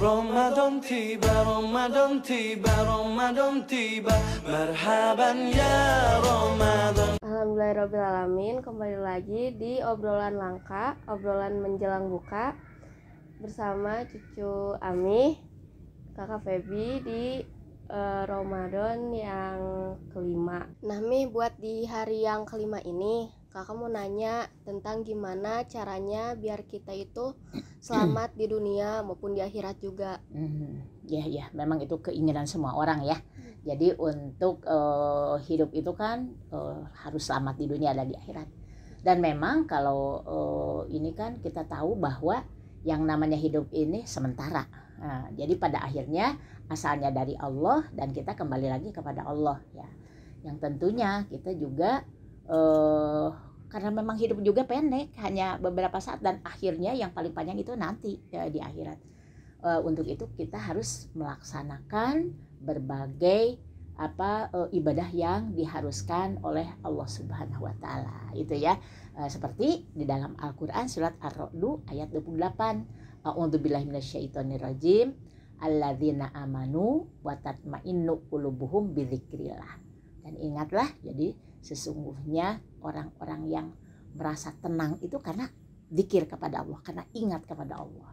Ramadan tiba, Ramadan tiba, Ramadan tiba. Marhaban ya Ramadan. Alhamdulillahirrabbilalamin. Kembali lagi di obrolan langka, obrolan menjelang buka bersama cucu Ami, kakak Feby di Ramadan yang kelima. Nah Mi, buat di hari yang kelima ini kakak mau nanya tentang gimana caranya biar kita itu selamat di dunia maupun di akhirat juga. Ya, memang itu keinginan semua orang ya. Jadi untuk hidup itu kan harus selamat di dunia dan di akhirat. Dan memang kalau ini kan kita tahu bahwa yang namanya hidup ini sementara. Nah, jadi pada akhirnya asalnya dari Allah dan kita kembali lagi kepada Allah ya. Yang tentunya kita juga karena memang hidup juga pendek, hanya beberapa saat, dan akhirnya yang paling panjang itu nanti ya, di akhirat. Untuk itu kita harus melaksanakan berbagai ibadah yang diharuskan oleh Allah Subhanahu wa taala. Itu ya. Seperti di dalam Al-Qur'an surat Ar-Ra'd ayat 28. A'udzubillahi minasyaitonirrajim. Alladzina amanu wa tatma'innu qulubuhum bidzikrillah. Dan ingatlah, jadi sesungguhnya orang-orang yang merasa tenang itu karena zikir kepada Allah, karena ingat kepada Allah.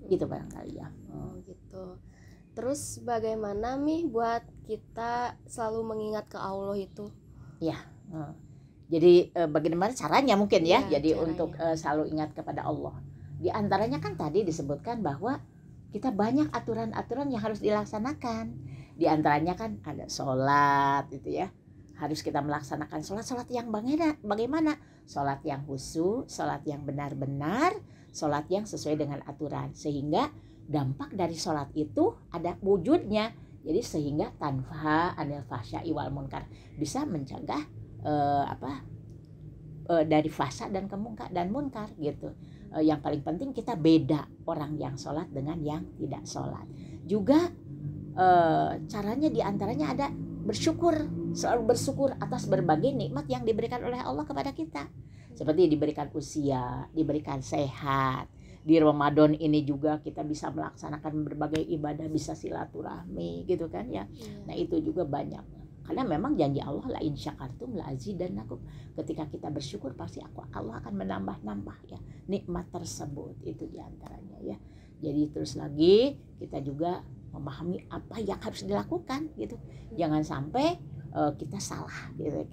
Gitu barangkali ya. Gitu. Terus bagaimana Mi buat kita selalu mengingat ke Allah itu? Ya. Jadi bagaimana caranya mungkin ya? Jadi caranya. untuk selalu ingat kepada Allah. Di antaranya kan tadi disebutkan bahwa kita banyak aturan-aturan yang harus dilaksanakan. Di antaranya kan ada sholat itu ya. Harus kita melaksanakan sholat yang bagaimana? Sholat yang khusyuk, sholat yang benar-benar, sholat yang sesuai dengan aturan. Sehingga dampak dari sholat itu ada wujudnya. Jadi sehingga tanfa anil fahsya'i wal munkar, bisa mencegah dari fahsya dan munkar gitu. Yang paling penting kita beda orang yang sholat dengan yang tidak sholat. Juga caranya diantaranya ada bersyukur, selalu bersyukur atas berbagai nikmat yang diberikan oleh Allah kepada kita. Seperti diberikan usia, diberikan sehat. Di Ramadan ini juga kita bisa melaksanakan berbagai ibadah, bisa silaturahmi gitu kan ya. Nah itu juga banyak. Karena memang janji Allah, la in syakartum la azidannakum. Ketika kita bersyukur pasti Allah akan menambah-nambah ya nikmat tersebut, itu diantaranya ya. Jadi terus lagi kita juga memahami apa yang harus dilakukan gitu. Jangan sampai kita salah gitu,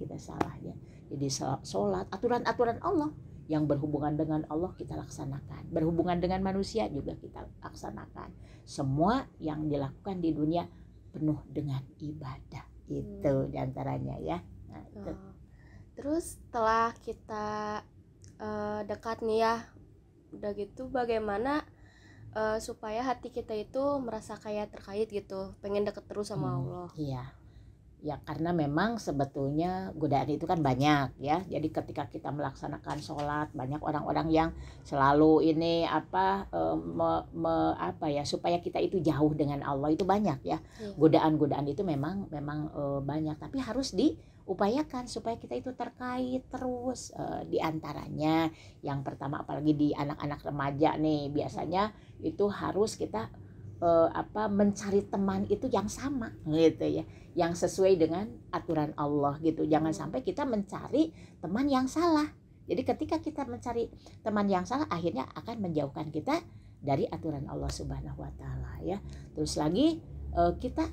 ya. Jadi sholat, aturan-aturan Allah yang berhubungan dengan Allah kita laksanakan. Berhubungan dengan manusia juga kita laksanakan. Semua yang dilakukan di dunia penuh dengan ibadah. Itu diantaranya ya. Nah, itu. Terus setelah kita dekat nih ya, udah gitu bagaimana supaya hati kita itu merasa kayak terkait gitu, pengen deket terus sama Allah. Iya. Ya karena memang sebetulnya godaan itu kan banyak ya. Jadi ketika kita melaksanakan sholat, banyak orang-orang yang selalu ini supaya kita itu jauh dengan Allah, itu banyak ya. Godaan-godaan itu memang banyak, tapi harus diupayakan supaya kita itu terkait terus. Di antaranya yang pertama, apalagi di anak-anak remaja nih, biasanya itu harus kita mencari teman itu yang sama gitu ya, yang sesuai dengan aturan Allah gitu. Jangan sampai kita mencari teman yang salah. Jadi ketika kita mencari teman yang salah, akhirnya akan menjauhkan kita dari aturan Allah Subhanahu wa taala ya. Terus lagi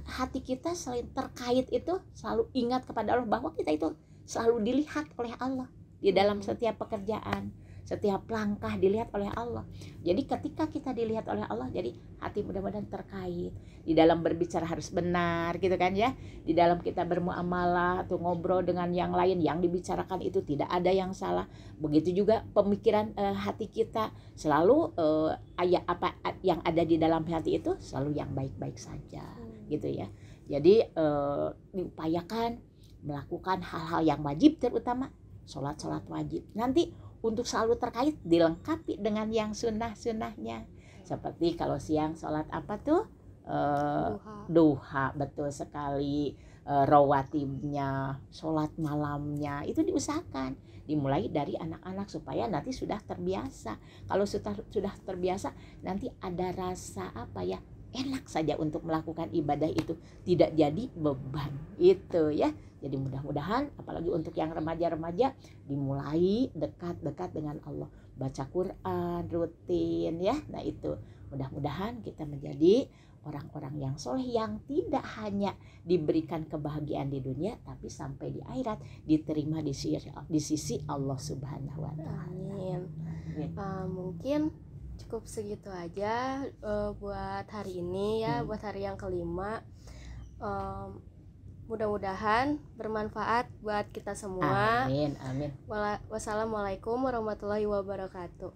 hati kita selain terkait itu selalu ingat kepada Allah, bahwa kita itu selalu dilihat oleh Allah di dalam setiap pekerjaan, setiap langkah dilihat oleh Allah. Jadi ketika kita dilihat oleh Allah, jadi hati mudah-mudahan terkait. Di dalam berbicara harus benar gitu kan ya. Di dalam kita bermuamalah atau ngobrol dengan yang lain, yang dibicarakan itu tidak ada yang salah. Begitu juga pemikiran hati kita selalu apa yang ada di dalam hati itu selalu yang baik-baik saja gitu ya. Jadi diupayakan melakukan hal-hal yang wajib, terutama sholat wajib. Nanti untuk selalu terkait dilengkapi dengan yang sunnah-sunnahnya. Seperti kalau siang sholat apa tuh? Duha, betul sekali. Rawatibnya, sholat malamnya itu diusahakan. Dimulai dari anak-anak supaya nanti sudah terbiasa. Kalau sudah terbiasa, nanti ada rasa enak saja untuk melakukan ibadah itu, tidak jadi beban itu ya. Jadi mudah-mudahan apalagi untuk yang remaja-remaja dimulai dekat-dekat dengan Allah, baca Quran rutin ya. Nah itu mudah-mudahan kita menjadi orang-orang yang soleh yang tidak hanya diberikan kebahagiaan di dunia, tapi sampai di akhirat diterima di sisi Allah Subhanahu wa Ta'ala. Amin. Mungkin cukup segitu aja buat hari ini ya, buat hari yang kelima. Mudah-mudahan bermanfaat buat kita semua. Amin, amin. Wassalamualaikum warahmatullahi wabarakatuh.